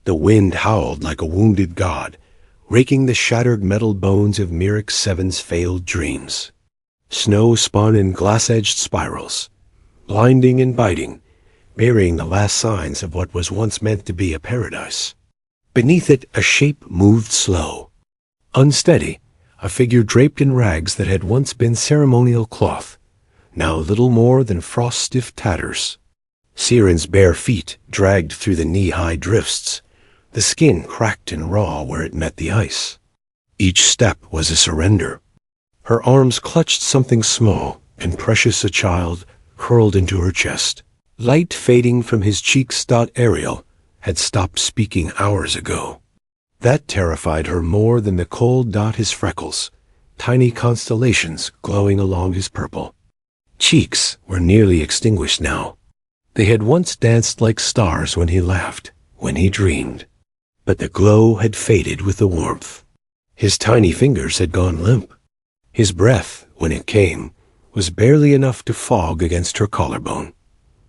The wind howled like a wounded god, raking the shattered metal bones of Mirix Seven's failed dreams. Snow spun in glass-edged spirals, blinding and biting, burying the last signs of what was once meant to be a paradise. Beneath it, a shape moved slow, unsteady, a figure draped in rags that had once been ceremonial cloth, now little more than frost-stiff tatters. Siren's bare feet dragged through the knee-high drifts, the skin cracked and raw where it met the ice. Each step was a surrender. Her arms clutched something small and precious, a child, curled into her chest. Light fading from his cheeks. Ariel had stopped speaking hours ago. That terrified her more than the cold. His freckles, tiny constellations glowing along his purple cheeks, were nearly extinguished now. They had once danced like stars when he laughed, when he dreamed. But the glow had faded with the warmth. His tiny fingers had gone limp. His breath, when it came, was barely enough to fog against her collarbone.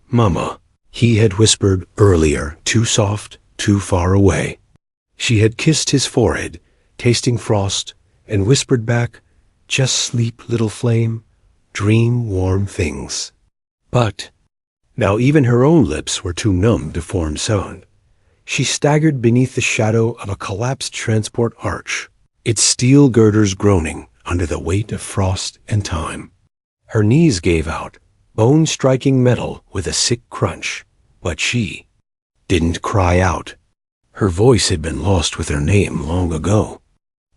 "Mama," he had whispered earlier, too soft, too far away. She had kissed his forehead, tasting frost, and whispered back, "Just sleep, little flame. Dream warm things." But now even her own lips were too numb to form sound. She staggered beneath the shadow of a collapsed transport arch, its steel girders groaning under the weight of frost and time. Her knees gave out, bone striking metal with a sick crunch, but she didn't cry out. Her voice had been lost with her name long ago.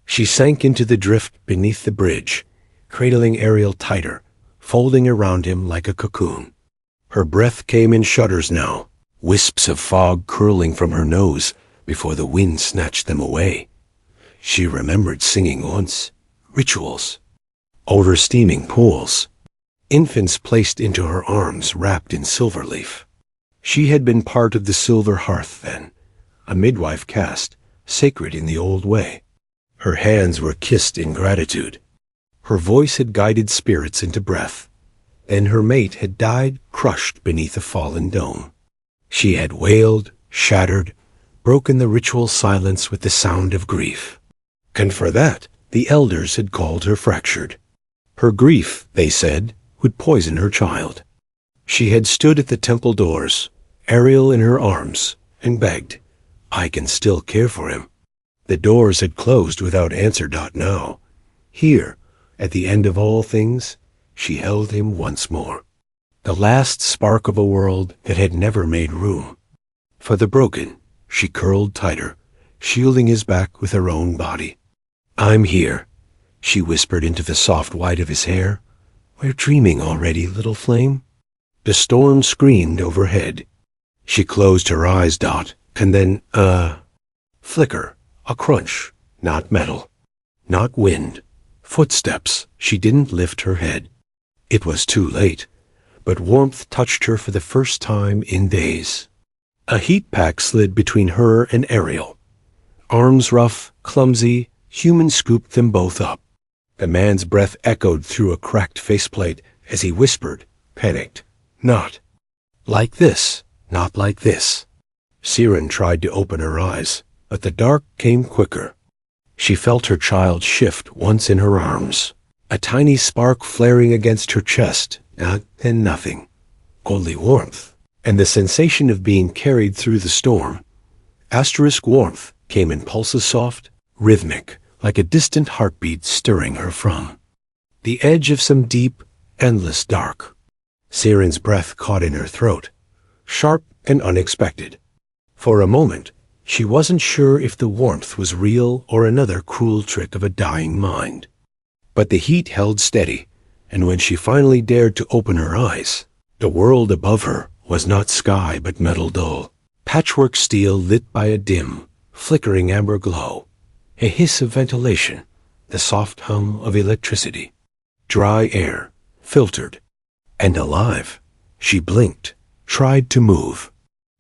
She sank into the drift beneath the bridge, cradling Ariel tighter, folding around him like a cocoon. Her breath came in shudders now, wisps of fog curling from her nose before the wind snatched them away. She remembered singing once, rituals, over steaming pools, infants placed into her arms wrapped in silver leaf. She had been part of the silver hearth then, a midwife caste, sacred in the old way. Her hands were kissed in gratitude. Her voice had guided spirits into breath. Then her mate had died crushed beneath a fallen dome. She had wailed, shattered, broken the ritual silence with the sound of grief. And for that, the elders had called her fractured. Her grief, they said, would poison her child. She had stood at the temple doors, Ariel in her arms, and begged, "I can still care for him." The doors had closed without answer. Now, here, at the end of all things, she held him once more. The last spark of a world that had never made room. For the broken, she curled tighter, shielding his back with her own body. "I'm here," she whispered into the soft white of his hair. "We're dreaming already, little flame." The storm screamed overhead. She closed her eyes. And then, flicker, a crunch, not metal, not wind, footsteps. She didn't lift her head. It was too late, but warmth touched her for the first time in days. A heat pack slid between her and Ariel. Arms rough, clumsy, human scooped them both up. The man's breath echoed through a cracked faceplate as he whispered, panicked, "Not like this, not like this." Siren tried to open her eyes, but the dark came quicker. She felt her child shift once in her arms, a tiny spark flaring against her chest, then nothing, only warmth, and the sensation of being carried through the storm. Asterisk warmth came in pulses, soft, rhythmic, like a distant heartbeat stirring her from the edge of some deep, endless dark. Siren's breath caught in her throat, sharp and unexpected. For a moment, she wasn't sure if the warmth was real or another cruel trick of a dying mind. But the heat held steady, and when she finally dared to open her eyes, the world above her was not sky but metal dull, patchwork steel lit by a dim, flickering amber glow, a hiss of ventilation, the soft hum of electricity, dry air, filtered, and alive. She blinked, tried to move.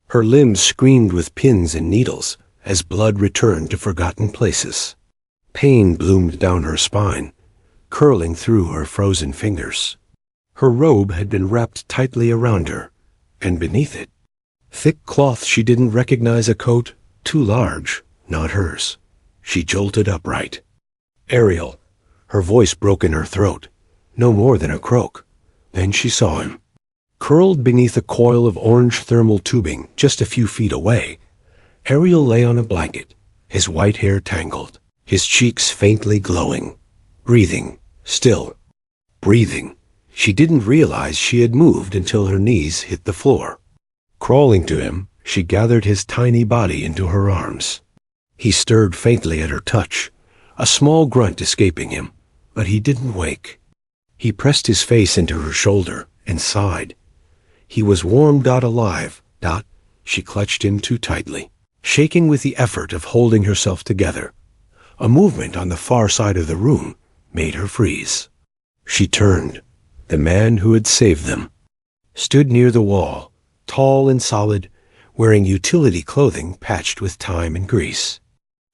Her limbs screamed with pins and needles as blood returned to forgotten places. Pain bloomed down her spine, curling through her frozen fingers. Her robe had been wrapped tightly around her, and beneath it, thick cloth she didn't recognize, a coat, Too large, not hers. She jolted upright. Ariel. Her voice broke in her throat. No more than a croak. Then she saw him. Curled beneath a coil of orange thermal tubing just a few feet away, Ariel lay on a blanket, his white hair tangled, his cheeks faintly glowing. Breathing. Still. Breathing. She didn't realize she had moved until her knees hit the floor. Crawling to him, she gathered his tiny body into her arms. He stirred faintly at her touch, a small grunt escaping him, but he didn't wake. He pressed his face into her shoulder and sighed. He was warm. Alive. She clutched him too tightly, shaking with the effort of holding herself together. A movement on the far side of the room made her freeze. She turned. The man who had saved them stood near the wall, tall and solid, wearing utility clothing patched with time and grease.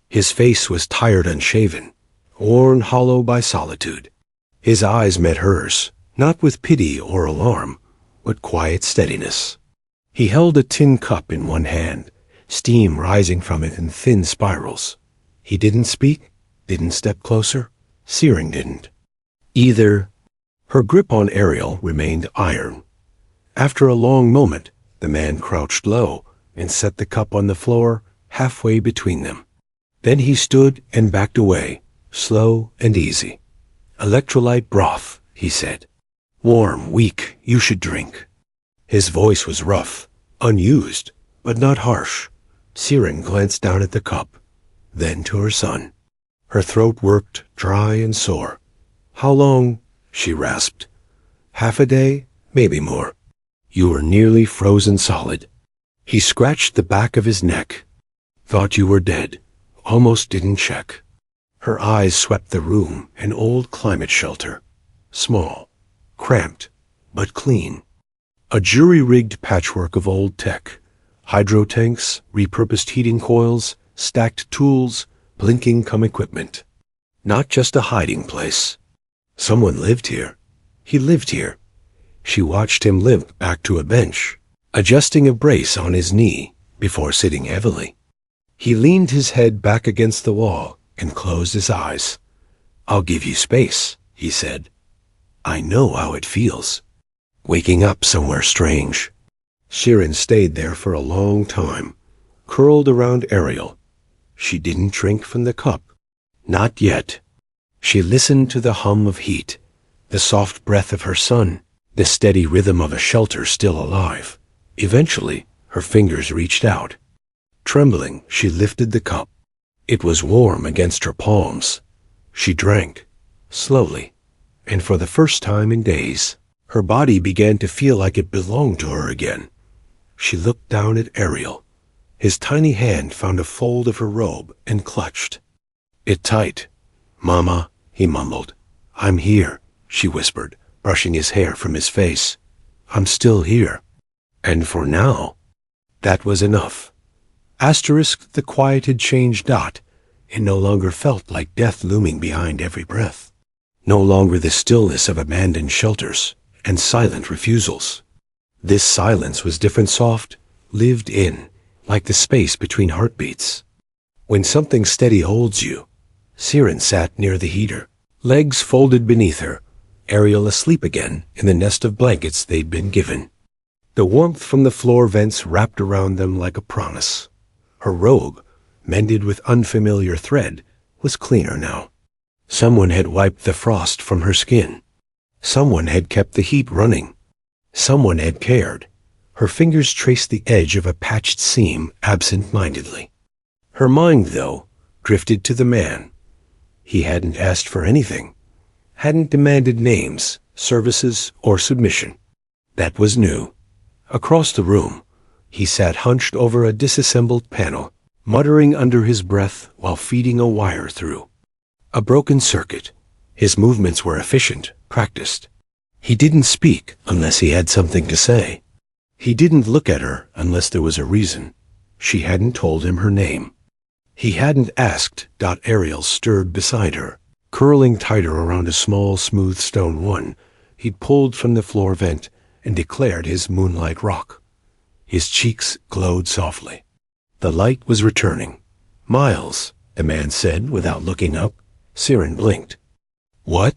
His face was tired, unshaven, worn hollow by solitude. His eyes met hers, not with pity or alarm, but quiet steadiness. He held a tin cup in one hand, steam rising from it in thin spirals. He didn't speak, didn't step closer. Searing didn't. Either. Her grip on Ariel remained iron. After a long moment, the man crouched low and set the cup on the floor halfway between them. Then he stood and backed away, slow and easy. "Electrolyte broth," he said. "Warm, weak, you should drink." His voice was rough, unused, but not harsh. Searing glanced down at the cup, then to her son. Her throat worked, dry and sore. "How long?" she rasped. "Half a day, maybe more." "You were nearly frozen solid." He scratched the back of his neck. "Thought you were dead. Almost didn't check." Her eyes swept the room, an old climate shelter. Small, cramped, but clean. A jury-rigged patchwork of old tech. Hydro tanks, repurposed heating coils, stacked tools, blinking equipment. Not just a hiding place. Someone lived here. He lived here. She watched him limp back to a bench, adjusting a brace on his knee before sitting heavily. He leaned his head back against the wall and closed his eyes. "I'll give you space," he said. "I know how it feels. Waking up somewhere strange." Sharon stayed there for a long time, curled around Ariel. She didn't drink from the cup. Not yet. She listened to the hum of heat, the soft breath of her son, the steady rhythm of a shelter still alive. Eventually, her fingers reached out. Trembling, she lifted the cup. It was warm against her palms. She drank, slowly, and for the first time in days, her body began to feel like it belonged to her again. She looked down at Ariel. His tiny hand found a fold of her robe and clutched it tight. "Mama," he mumbled. "I'm here," she whispered, brushing his hair from his face. "I'm still here. And for now." That was enough. Asterisk the quiet had changed. It no longer felt like death looming behind every breath. No longer the stillness of abandoned shelters and silent refusals. This silence was different, soft, lived in, like the space between heartbeats. When something steady holds you. Siren sat near the heater, legs folded beneath her, Ariel asleep again in the nest of blankets they'd been given. The warmth from the floor vents wrapped around them like a promise. Her robe, mended with unfamiliar thread, was cleaner now. Someone had wiped the frost from her skin. Someone had kept the heat running. Someone had cared. Her fingers traced the edge of a patched seam absent-mindedly. Her mind, though, drifted to the man. He hadn't asked for anything, hadn't demanded names, services, or submission. That was new. Across the room, he sat hunched over a disassembled panel, muttering under his breath while feeding a wire through. A broken circuit. His movements were efficient, practiced. He didn't speak unless he had something to say. He didn't look at her unless there was a reason. She hadn't told him her name. He hadn't asked. Ariel stirred beside her, curling tighter around a small, smooth stone one he'd pulled from the floor vent and declared his moonlight rock. His cheeks glowed softly. The light was returning. "Miles," the man said without looking up. Siren blinked. "What?"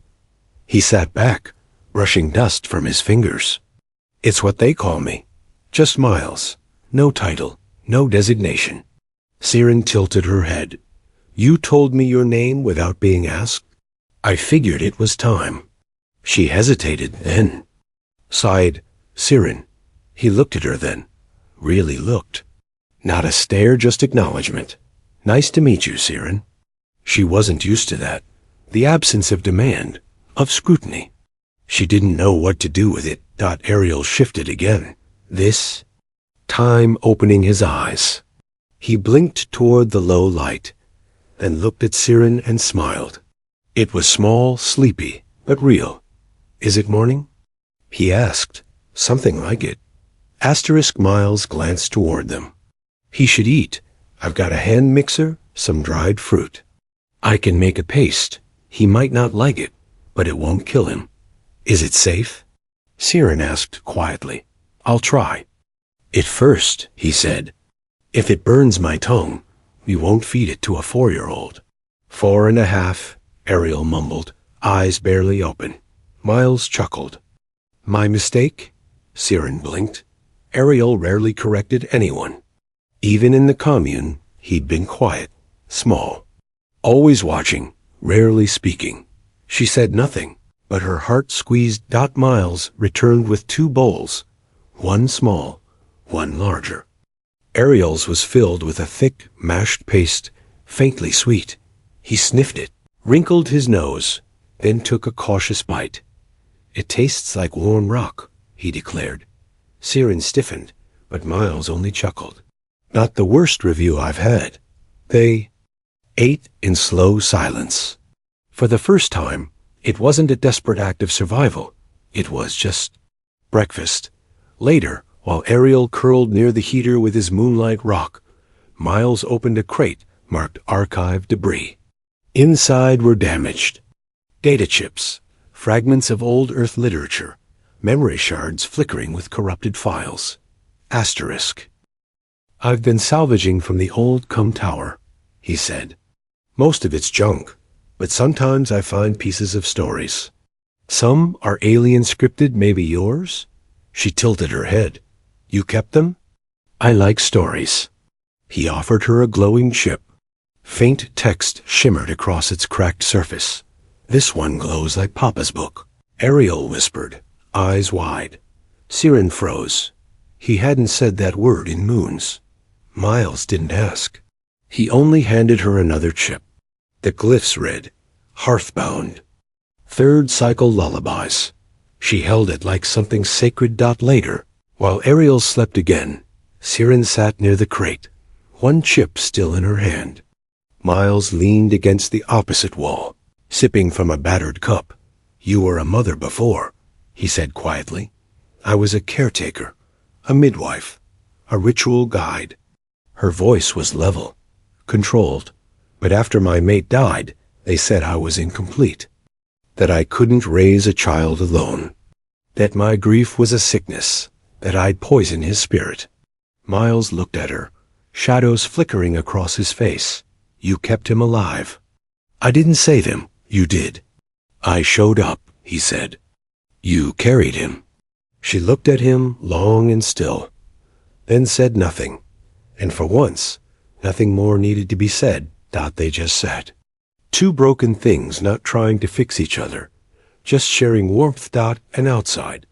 He sat back, brushing dust from his fingers. "It's what they call me. Just Miles. No title, no designation." Siren tilted her head. "You told me your name without being asked? I figured it was time." She hesitated, then sighed. "Siren." He looked at her then. Really looked. Not a stare, just acknowledgement. "Nice to meet you, Siren." She wasn't used to that. The absence of demand, of scrutiny. She didn't know what to do with it. Ariel shifted again. This time opening his eyes. He blinked toward the low light, then looked at Siren and smiled. It was small, sleepy, but real. "Is it morning?" he asked. "Something like it." Miles glanced toward them. "He should eat. I've got a hand mixer, some dried fruit. I can make a paste. He might not like it, but it won't kill him." "Is it safe?" Siren asked quietly. "I'll try." "At first," he said. "If it burns my tongue, we won't feed it to a 4-year-old. 4.5, Ariel mumbled, eyes barely open. Miles chuckled. "My mistake?" Siren blinked. Ariel rarely corrected anyone. Even in the commune, he'd been quiet, small, always watching, rarely speaking. She said nothing, but her heart squeezed. Miles returned with 2 bowls, one small, one larger. Ariel's was filled with a thick, mashed paste, faintly sweet. He sniffed it, wrinkled his nose, then took a cautious bite. "It tastes like warm rock," he declared. Siren stiffened, but Miles only chuckled. "Not the worst review I've had." They ate in slow silence. For the first time, it wasn't a desperate act of survival. It was just breakfast. Later, while Ariel curled near the heater with his moonlight rock, Miles opened a crate marked archive debris. Inside were damaged data chips, fragments of old Earth literature, memory shards flickering with corrupted files. Asterisk. "I've been salvaging from the old Tower," he said. "Most of it's junk, but sometimes I find pieces of stories. Some are alien scripted, maybe yours?" She tilted her head. "You kept them?" "I like stories." He offered her a glowing chip. Faint text shimmered across its cracked surface. "This one glows like Papa's book," Ariel whispered, eyes wide. Siren froze. He hadn't said that word in moons. Miles didn't ask. He only handed her another chip. The glyphs read, "Hearthbound. 3rd cycle lullabies." She held it like something sacred. Later, while Ariel slept again, Siren sat near the crate, one chip still in her hand. Miles leaned against the opposite wall, sipping from a battered cup. "You were a mother before," he said quietly. "I was a caretaker, a midwife, a ritual guide." Her voice was level, controlled, but after my mate died, they said I was incomplete, that I couldn't raise a child alone, that my grief was a sickness, that I'd poison his spirit. Miles looked at her, shadows flickering across his face. "You kept him alive." "I didn't save him, you did." "I showed up," he said. "You carried him." She looked at him long and still, then said nothing, and for once, nothing more needed to be said. They just sat. 2 broken things not trying to fix each other, just sharing warmth. And outside,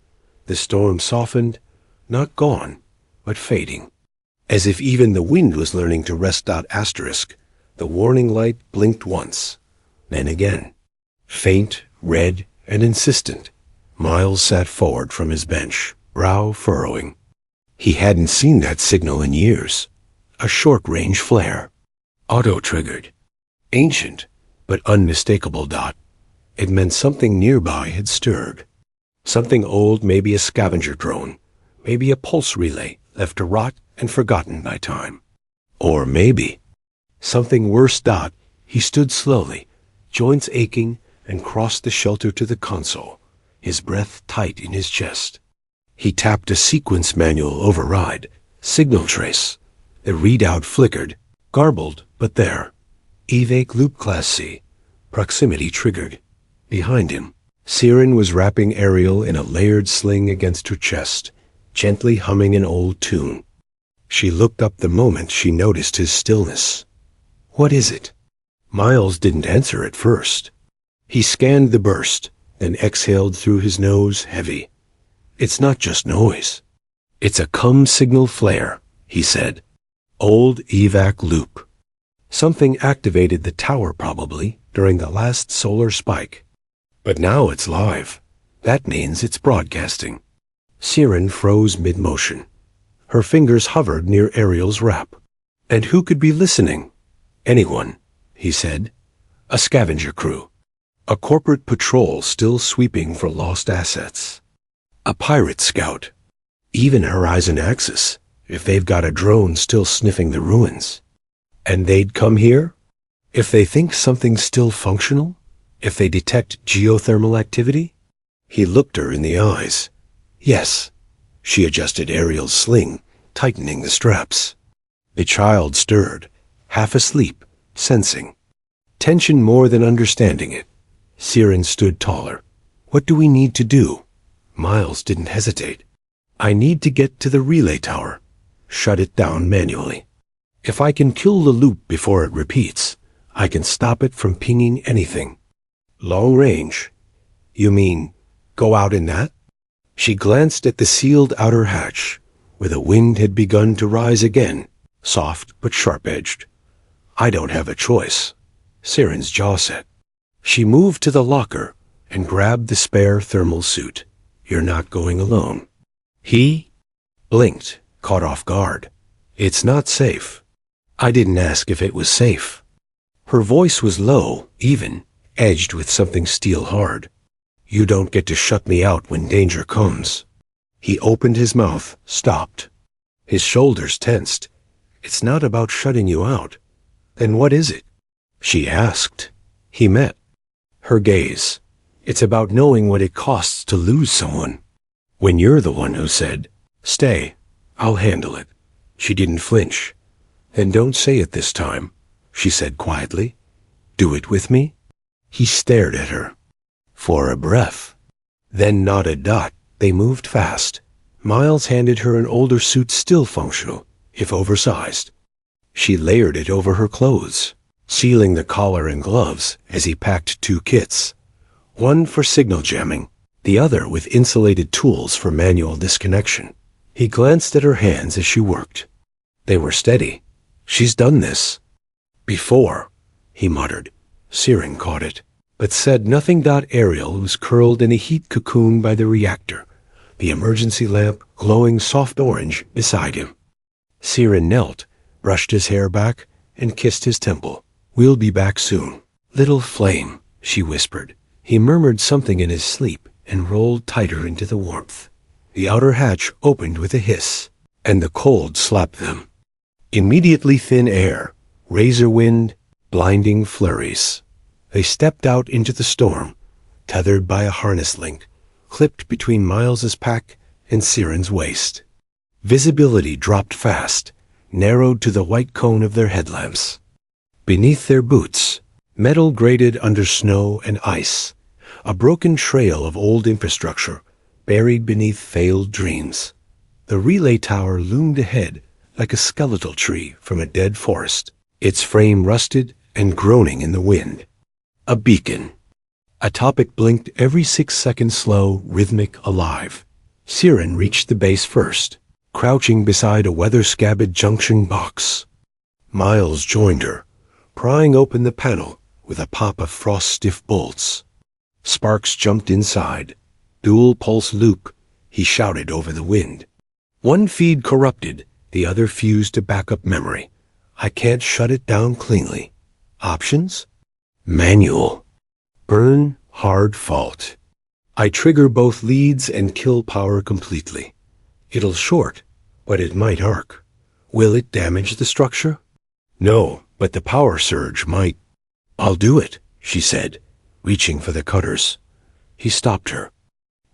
the storm softened, not gone, but fading. As if even the wind was learning to rest. Asterisk. The warning light blinked once, then again. Faint, red, and insistent. Miles sat forward from his bench, brow furrowing. He hadn't seen that signal in years. A short-range flare. Auto-triggered. Ancient, but unmistakable. It meant something nearby had stirred. Something old, maybe a scavenger drone, maybe a pulse relay left to rot and forgotten by time. Or maybe something worse. He stood slowly, joints aching, and crossed the shelter to the console, his breath tight in his chest. He tapped a sequence manual override, signal trace, The readout flickered, garbled, but there. Evac Loop Class C. Proximity triggered. Behind him, Siren was wrapping Ariel in a layered sling against her chest, gently humming an old tune. She looked up the moment she noticed his stillness. "What is it?" Miles didn't answer at first. He scanned the burst, then exhaled through his nose heavy. "It's not just noise. It's a come signal flare," he said. "Old evac loop. Something activated the tower probably during the last solar spike. But now it's live. That means it's broadcasting." Siren froze mid-motion. Her fingers hovered near Ariel's wrap. "And who could be listening?" "Anyone," he said. "A scavenger crew. A corporate patrol still sweeping for lost assets. A pirate scout. Even Horizon Axis, if they've got a drone still sniffing the ruins. And they'd come here? If they think something's still functional? If they detect geothermal activity?" He looked her in the eyes. "Yes." She adjusted Ariel's sling, tightening the straps. The child stirred, half asleep, sensing. Tension more than understanding it. Siren stood taller. "What do we need to do?" Miles didn't hesitate. "I need to get to the relay tower. Shut it down manually. If I can kill the loop before it repeats, I can stop it from pinging anything." "Long range? You mean, go out in that?" She glanced at the sealed outer hatch, where the wind had begun to rise again, soft but sharp-edged. "I don't have a choice." Siren's jaw set. She moved to the locker and grabbed the spare thermal suit. "You're not going alone." He blinked, caught off guard. "It's not safe." "I didn't ask if it was safe." Her voice was low, even, edged with something steel-hard. "You don't get to shut me out when danger comes." He opened his mouth, stopped. His shoulders tensed. "It's not about shutting you out." "Then what is it?" she asked. He met her gaze. "It's about knowing what it costs to lose someone. When you're the one who said, 'Stay, I'll handle it.'" She didn't flinch. "Then don't say it this time," she said quietly. "Do it with me?" He stared at her. For a breath. Then not a dot. They moved fast. Miles handed her an older suit still functional, if oversized. She layered it over her clothes, sealing the collar and gloves as he packed 2 kits. One for signal jamming, the other with insulated tools for manual disconnection. He glanced at her hands as she worked. They were steady. "She's done this before," he muttered. Siren caught it, but said nothing. Ariel was curled in a heat cocoon by the reactor, the emergency lamp glowing soft orange beside him. Siren knelt, brushed his hair back, and kissed his temple. "We'll be back soon." "Little flame," she whispered. He murmured something in his sleep and rolled tighter into the warmth. The outer hatch opened with a hiss, and the cold slapped them. Immediately thin air, razor wind, blinding flurries. They stepped out into the storm, tethered by a harness link, clipped between Miles's pack and Siren's waist. Visibility dropped fast, narrowed to the white cone of their headlamps. Beneath their boots, metal grated under snow and ice, a broken trail of old infrastructure buried beneath failed dreams. The relay tower loomed ahead like a skeletal tree from a dead forest, its frame rusted and groaning in the wind. A beacon. Atop it blinked every 6 seconds, slow, rhythmic, alive. Siren reached the base first, crouching beside a weather-scabbed junction box. Miles joined her, prying open the panel with a pop of frost-stiff bolts. Sparks jumped inside. "Dual pulse loop," he shouted over the wind. "One feed corrupted, the other fused to backup memory. I can't shut it down cleanly. Options? Manual. Burn, hard fault. I trigger both leads and kill power completely. It'll short, but it might arc. Will it damage the structure? No, but the power surge might." "I'll do it," she said, reaching for the cutters. He stopped her.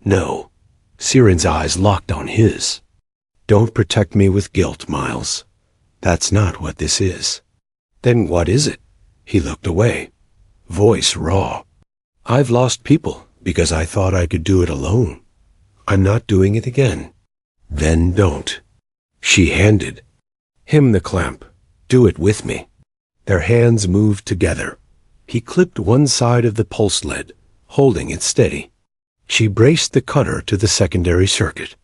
"No." Siren's eyes locked on his. "Don't protect me with guilt, Miles. That's not what this is. Then what is it? He looked away. Voice raw. I've lost people because I thought I could do it alone. I'm not doing it again. Then don't. She handed him the clamp. Do it with me. Their hands moved together. He clipped one side of the pulse lead, holding it steady. She braced the cutter to the secondary circuit.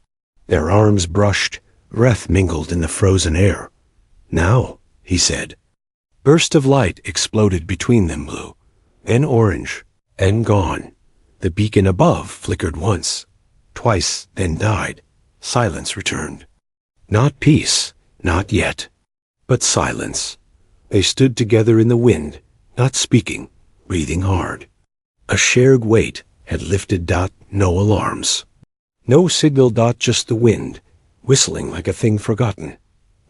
Their arms brushed, breath mingled in the frozen air. Now, he said. Burst of light exploded between them, blue, then orange, and gone. The beacon above flickered once, twice, then died. Silence returned. Not peace, not yet, but silence. They stood together in the wind, not speaking, breathing hard. A shared weight had lifted. No alarms. No signal. Just the wind, whistling like a thing forgotten.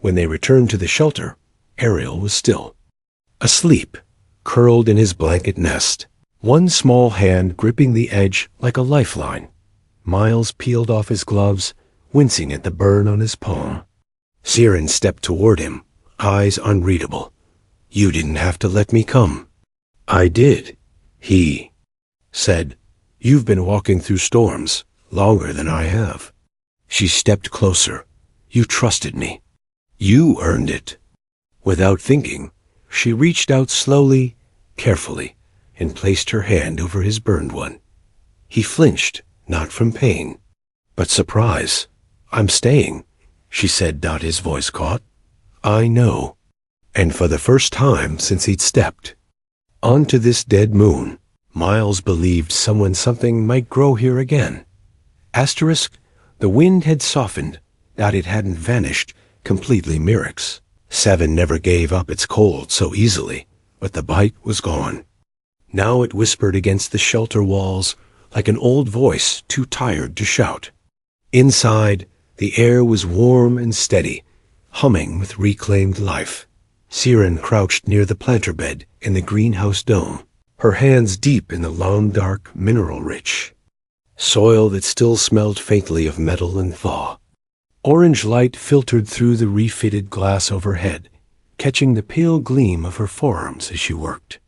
When they returned to the shelter, Ariel was still. Asleep, curled in his blanket nest, one small hand gripping the edge like a lifeline. Miles peeled off his gloves, wincing at the burn on his palm. Siren stepped toward him, eyes unreadable. You didn't have to let me come. I did, he said. You've been walking through storms longer than I have. She stepped closer. You trusted me. You earned it. Without thinking, she reached out slowly, carefully, and placed her hand over his burned one. He flinched, not from pain, but surprise. I'm staying, she said. His voice caught. I know. And for the first time since he'd stepped onto this dead moon, Miles believed something might grow here again. Asterisk, the wind had softened, that it hadn't vanished completely. Myrix 7 never gave up its cold so easily, but the bite was gone. Now it whispered against the shelter walls like an old voice too tired to shout. Inside, the air was warm and steady, humming with reclaimed life. Siren crouched near the planter bed in the greenhouse dome, her hands deep in the long, dark, mineral-rich soil that still smelled faintly of metal and thaw. Orange light filtered through the refitted glass overhead, catching the pale gleam of her forearms as she worked.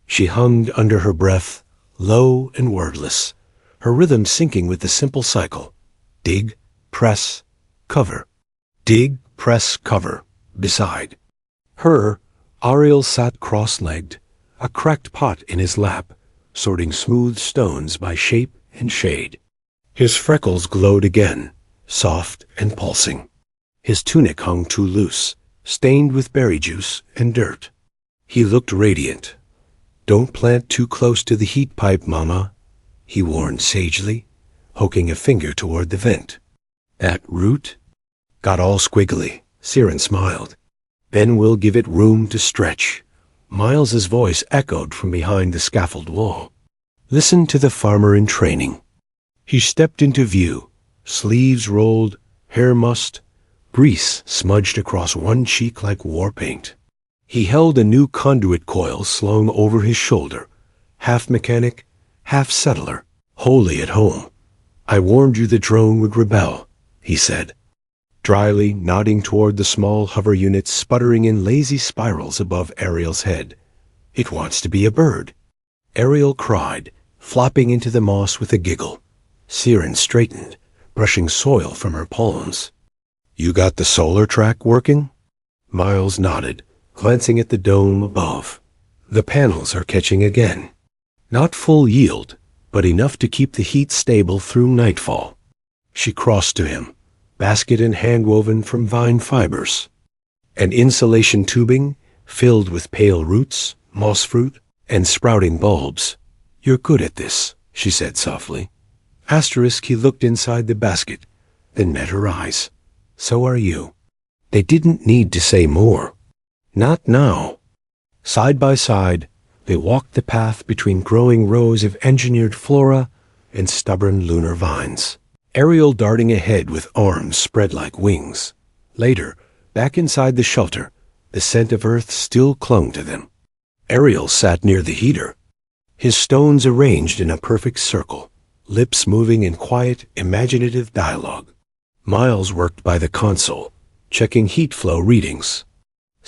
She hummed under her breath, low and wordless, her rhythm syncing with the simple cycle. Dig, press, cover. Dig, press, cover. Beside her, Ariel sat cross-legged, a cracked pot in his lap, sorting smooth stones by shape and shade. His freckles glowed again, soft and pulsing. His tunic hung too loose, stained with berry juice and dirt. He looked radiant. Don't plant too close to the heat pipe, Mama, he warned sagely, poking a finger toward the vent. That root got all squiggly. Siren smiled. Then we'll give it room to stretch. Miles's voice echoed from behind the scaffold wall. Listen to the farmer in training. He stepped into view, sleeves rolled, hair mussed, grease smudged across one cheek like war paint. He held a new conduit coil slung over his shoulder, half mechanic, half settler, wholly at home. I warned you the drone would rebel, he said, dryly nodding toward the small hover unit sputtering in lazy spirals above Ariel's head. It wants to be a bird. Ariel cried, flopping into the moss with a giggle. Siren straightened, brushing soil from her palms. You got the solar track working? Miles nodded, glancing at the dome above. The panels are catching again. Not full yield, but enough to keep the heat stable through nightfall. She crossed to him, basket and hand-woven from vine fibers. An insulation tubing filled with pale roots, moss fruit, and sprouting bulbs. You're good at this, she said softly. Asterisk, he looked inside the basket, then met her eyes. So are you. They didn't need to say more. Not now. Side by side, they walked the path between growing rows of engineered flora and stubborn lunar vines. Ariel darting ahead with arms spread like wings. Later, back inside the shelter, the scent of earth still clung to them. Ariel sat near the heater, his stones arranged in a perfect circle, lips moving in quiet, imaginative dialogue. Miles worked by the console, checking heat flow readings.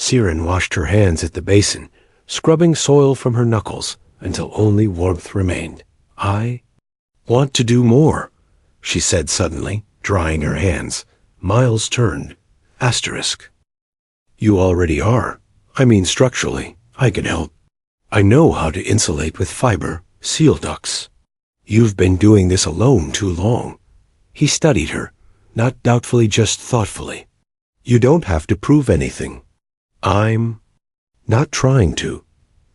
Siren washed her hands at the basin, scrubbing soil from her knuckles until only warmth remained. I want to do more, she said suddenly, drying her hands. Miles turned. Asterisk. You already are. I mean structurally. I can help. I know how to insulate with fiber, seal ducts. You've been doing this alone too long. He studied her, not doubtfully, just thoughtfully. You don't have to prove anything. I'm not trying to,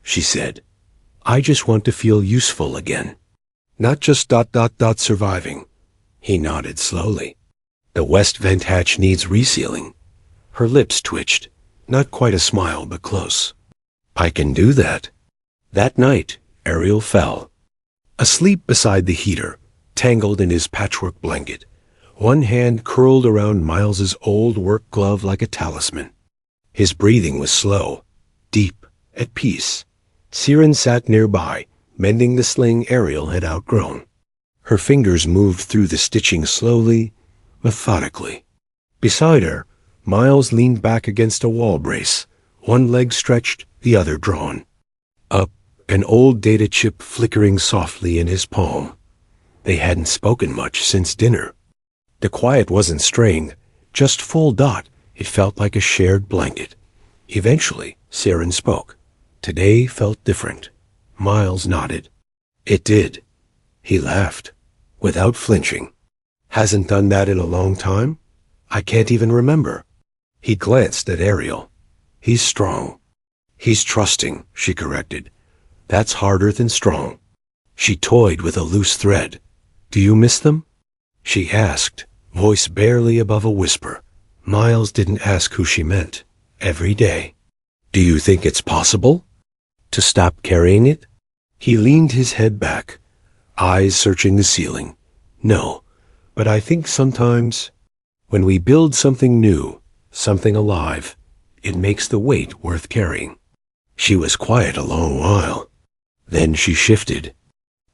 she said. I just want to feel useful again. Not just surviving. He nodded slowly. The west vent hatch needs resealing. Her lips twitched. Not quite a smile, but close. I can do that. That night, Ariel fell. Asleep beside the heater, tangled in his patchwork blanket, one hand curled around Miles's old work glove like a talisman. His breathing was slow, deep, at peace. Siren sat nearby, mending the sling Ariel had outgrown. Her fingers moved through the stitching slowly, methodically. Beside her, Miles leaned back against a wall brace, one leg stretched, the other drawn. Up, an old data chip flickering softly in his palm. They hadn't spoken much since dinner. The quiet wasn't strained, just full dot. It felt like a shared blanket. Eventually, Siren spoke. Today felt different. Miles nodded. It did. He laughed, without flinching. Hasn't done that in a long time? I can't even remember. He glanced at Ariel. He's strong. He's trusting, she corrected. That's harder than strong. She toyed with a loose thread. Do you miss them? She asked, voice barely above a whisper. Miles didn't ask who she meant. Every day. Do you think it's possible? To stop carrying it? He leaned his head back, eyes searching the ceiling. No, but I think sometimes, when we build something new, something alive, it makes the weight worth carrying. She was quiet a long while. Then she shifted.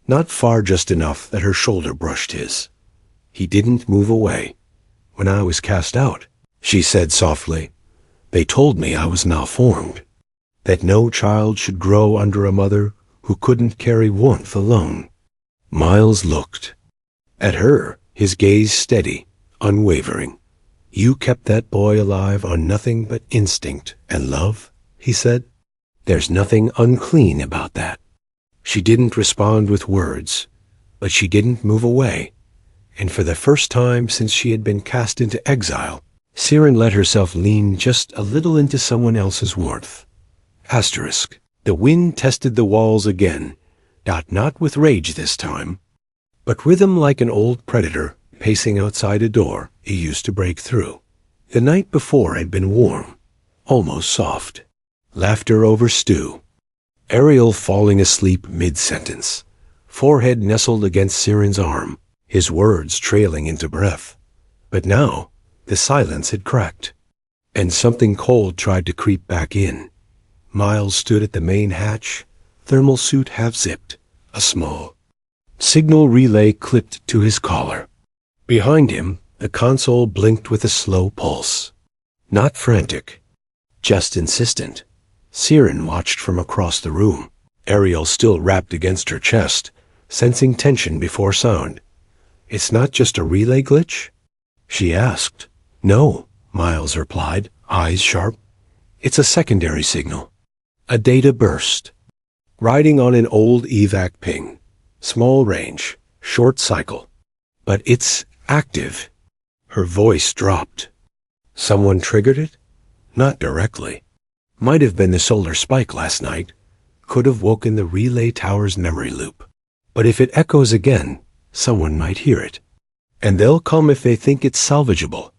Not far, just enough that her shoulder brushed his. He didn't move away. When I was cast out, she said softly, they told me I was malformed, that no child should grow under a mother who couldn't carry warmth alone. Miles looked at her, his gaze steady, unwavering. You kept that boy alive on nothing but instinct and love, he said. There's nothing unclean about that. She didn't respond with words, but she didn't move away. And for the first time since she had been cast into exile, Siren let herself lean just a little into someone else's warmth. Asterisk. The wind tested the walls again, not with rage this time, but rhythm like an old predator pacing outside a door he used to break through. The night before had been warm, almost soft. Laughter over stew. Ariel falling asleep mid-sentence, forehead nestled against Siren's arm, his words trailing into breath. But now, the silence had cracked, and something cold tried to creep back in. Miles stood at the main hatch, thermal suit half-zipped, a small signal relay clipped to his collar. Behind him, the console blinked with a slow pulse. Not frantic, just insistent. Siren watched from across the room, Ariel still wrapped against her chest, sensing tension before sound. It's not just a relay glitch? She asked. No, Miles replied, eyes sharp. It's a secondary signal. A data burst. Riding on an old evac ping. Small range, short cycle. But it's active. Her voice dropped. Someone triggered it? Not directly. Might have been the solar spike last night. Could have woken the relay tower's memory loop. But if it echoes again, someone might hear it. And they'll come if they think it's salvageable.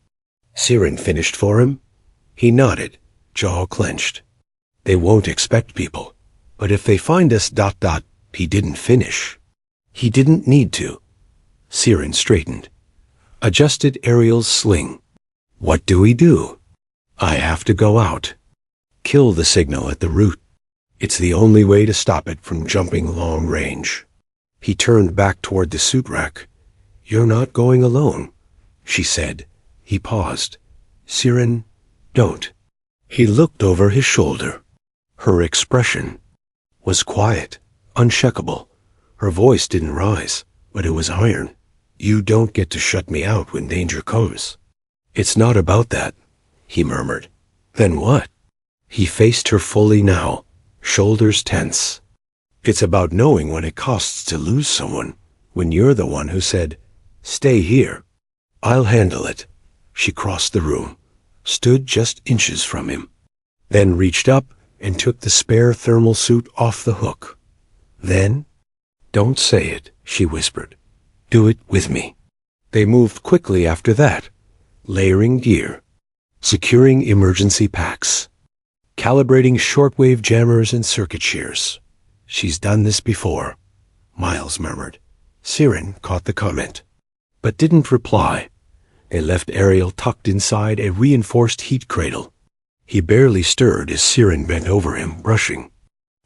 Siren finished for him. He nodded, jaw clenched. They won't expect people. But if they find us ... He didn't finish. He didn't need to. Siren straightened. Adjusted Ariel's sling. What do we do? I have to go out. Kill the signal at the root. It's the only way to stop it from jumping long range. He turned back toward the suit rack. You're not going alone, she said. He paused. Siren, don't. He looked over his shoulder. Her expression was quiet, unshakable. Her voice didn't rise, but it was iron. You don't get to shut me out when danger comes. It's not about that, he murmured. Then what? He faced her fully now, shoulders tense. It's about knowing when it costs to lose someone, when you're the one who said, "Stay here. I'll handle it." She crossed the room, stood just inches from him, then reached up and took the spare thermal suit off the hook. Then, "Don't say it," she whispered. "Do it with me." They moved quickly after that, layering gear, securing emergency packs, calibrating shortwave jammers and circuit shears. "She's done this before," Miles murmured. Siren caught the comment, but didn't reply. They left Ariel tucked inside a reinforced heat cradle. He barely stirred as Siren bent over him, brushing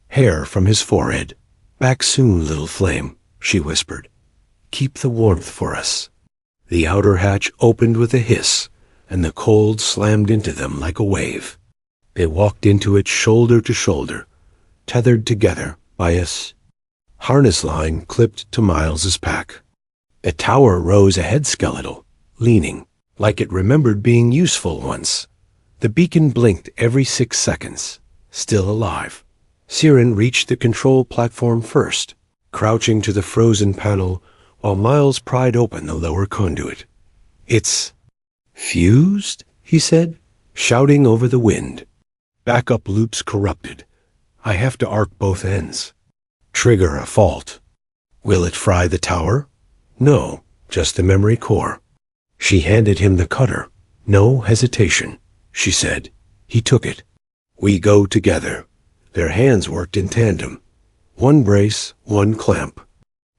hair from his forehead. "Back soon, little flame," she whispered. "Keep the warmth for us." The outer hatch opened with a hiss, and the cold slammed into them like a wave. They walked into it shoulder to shoulder, tethered together by a harness line clipped to Miles's pack. A tower rose ahead skeletal, leaning, like it remembered being useful once. The beacon blinked every 6 seconds, still alive. Siren reached the control platform first, crouching to the frozen panel while Miles pried open the lower conduit. "It's fused," he said, shouting over the wind. "Backup loops corrupted. I have to arc both ends. Trigger a fault." "Will it fry the tower?" "No, just the memory core." She handed him the cutter. "No hesitation," she said. He took it. "We go together." Their hands worked in tandem. One brace, one clamp.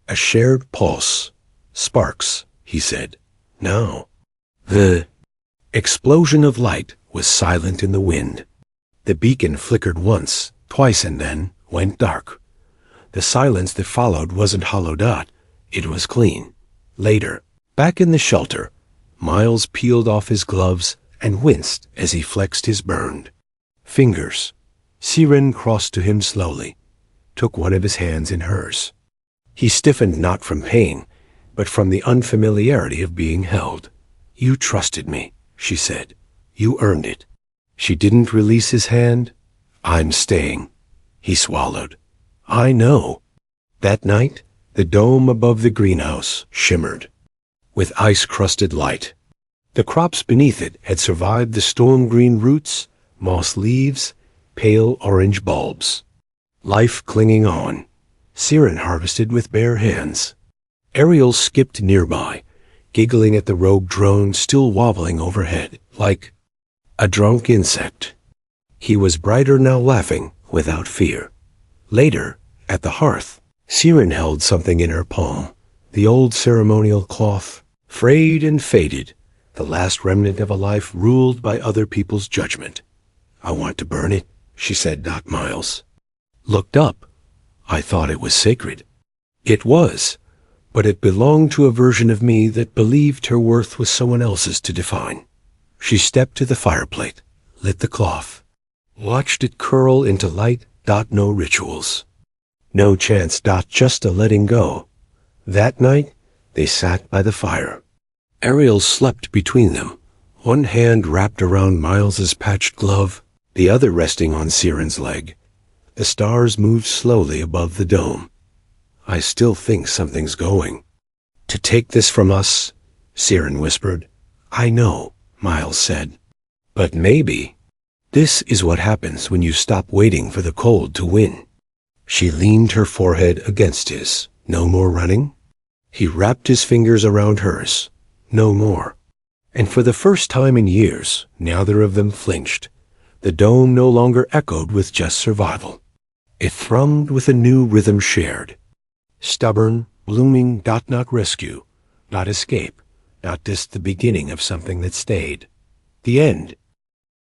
A shared pulse. "Sparks," he said. "Now." The explosion of light was silent in the wind. The beacon flickered once, twice, and then went dark. The silence that followed wasn't hollowed out. It was clean. Later, back in the shelter, Miles peeled off his gloves and winced as he flexed his burned fingers. Siren crossed to him slowly, took one of his hands in hers. He stiffened not from pain, but from the unfamiliarity of being held. "You trusted me," she said. "You earned it." She didn't release his hand. "I'm staying," he swallowed. "I know." That night, the dome above the greenhouse shimmered with ice-crusted light. The crops beneath it had survived the storm-green roots, moss leaves, pale orange bulbs. Life clinging on. Siren harvested with bare hands. Ariel skipped nearby, giggling at the rogue drone still wobbling overhead, like a drunk insect. He was brighter now, laughing without fear. Later, at the hearth, Siren held something in her palm, the old ceremonial cloth, frayed and faded, the last remnant of a life ruled by other people's judgment. "I want to burn it," she said, not Miles. Looked up. "I thought it was sacred." It was, but it belonged to a version of me that believed her worth was someone else's to define. She stepped to the fireplate, lit the cloth, watched it curl into light. No rituals. No chance. Just a letting go. That night, they sat by the fire. Ariel slept between them, one hand wrapped around Miles's patched glove, the other resting on Siren's leg. The stars moved slowly above the dome. "I still think something's going to take this from us," Siren whispered. "I know," Miles said. "But maybe this is what happens when you stop waiting for the cold to win." She leaned her forehead against his. "No more running?" He wrapped his fingers around hers. "No more." And for the first time in years, neither of them flinched. The dome no longer echoed with just survival. It thrummed with a new rhythm shared. Stubborn, blooming. Not rescue, not escape, not just the beginning of something that stayed. The end,